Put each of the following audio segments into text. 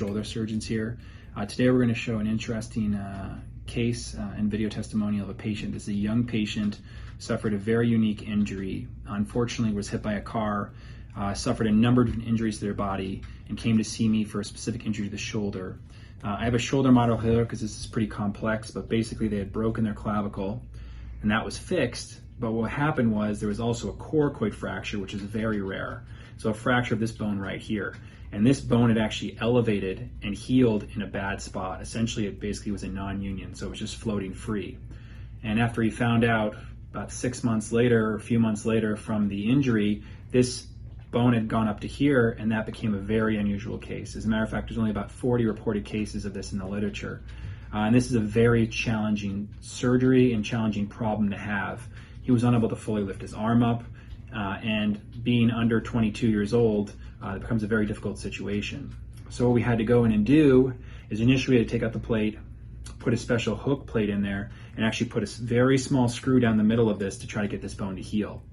shoulder surgeons here. Today we're going to show an interesting case and video testimonial of a patient. This is a young patient, suffered a very unique injury. Unfortunately, was hit by a car, suffered a number of different injuries to their body, and came to see me for a specific injury to the shoulder. I have a shoulder model here because this is pretty complex, but basically they had broken their clavicle, and that was fixed. But what happened was there was also a coracoid fracture, which is very rare. So a fracture of this bone right here. And this bone had actually elevated and healed in a bad spot. Essentially, it basically was a non-union, so it was just floating free. And after he found out about 6 months later, or a few months later from the injury, this bone had gone up to here, and that became a very unusual case. As a matter of fact, there's only about 40 reported cases of this in the literature. And this is a very challenging surgery and challenging problem to have. He was unable to fully lift his arm up, and being under 22 years old, it becomes a very difficult situation. So what we had to go in and do is initially we had to take out the plate, put a special hook plate in there, and actually put a very small screw down the middle of this to try to get this bone to heal.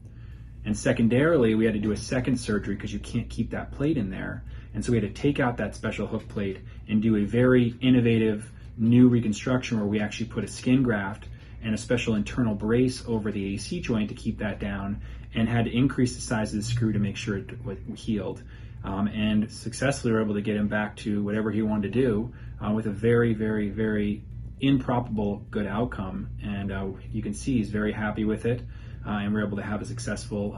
And secondarily, we had to do a second surgery because you can't keep that plate in there. And so we had to take out that special hook plate and do a very innovative new reconstruction where we actually put a skin graft and a special internal brace over the AC joint to keep that down, and had to increase the size of the screw to make sure it healed. And successfully were able to get him back to whatever he wanted to do with a very, very, very improbable good outcome. And you can see he's very happy with it, and we're able to have a successful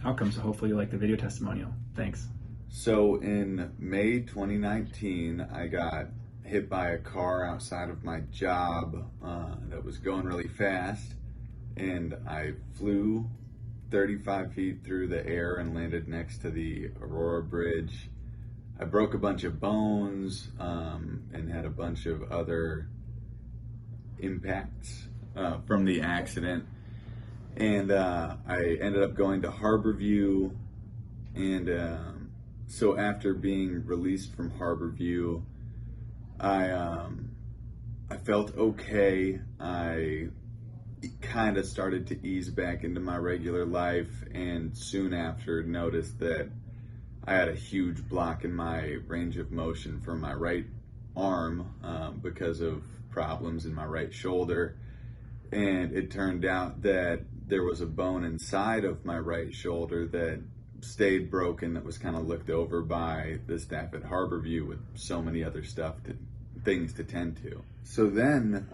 outcome. So hopefully you like the video testimonial. Thanks. So in May 2019, I got hit by a car outside of my job that was going really fast, and I flew 35 feet through the air and landed next to the Aurora Bridge. I broke a bunch of bones and had a bunch of other impacts from the accident, and I ended up going to Harborview, and so after being released from Harborview, I felt okay. I kind of started to ease back into my regular life, and soon after noticed that I had a huge block in my range of motion for my right arm because of problems in my right shoulder. And it turned out that there was a bone inside of my right shoulder that stayed broken, that was kind of looked over by the staff at Harborview with so many other things to tend to. So then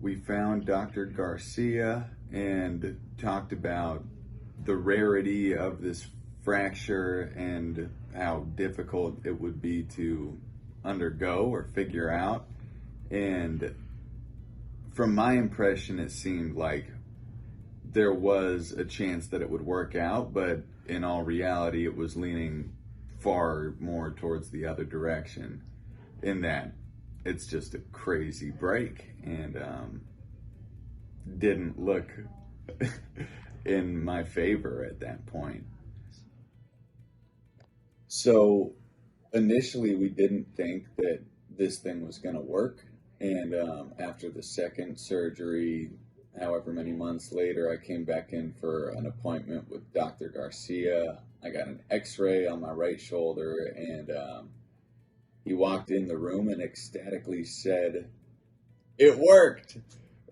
we found Dr. Garcia and talked about the rarity of this fracture and how difficult it would be to undergo or figure out. And from my impression, it seemed like there was a chance that it would work out, but in all reality, it was leaning far more towards the other direction, in that it's just a crazy break, and didn't look in my favor at that point. So initially we didn't think that this thing was going to work, and after the second surgery, however many months later, I came back in for an appointment with Dr. Garcia. I got an x-ray on my right shoulder, and he walked in the room and ecstatically said, "It worked!"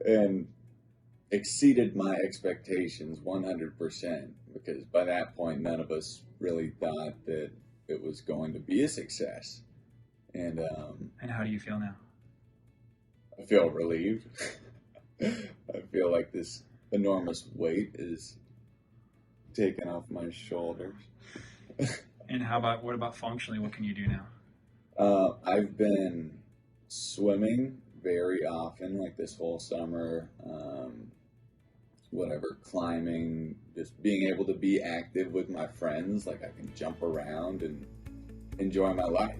and exceeded my expectations 100%, because by that point, none of us really thought that it was going to be a success. And how do you feel now? I feel relieved. I feel like this enormous weight is taken off my shoulders. And what about functionally? What can you do now? I've been swimming very often, like this whole summer, climbing, just being able to be active with my friends. Like, I can jump around and enjoy my life.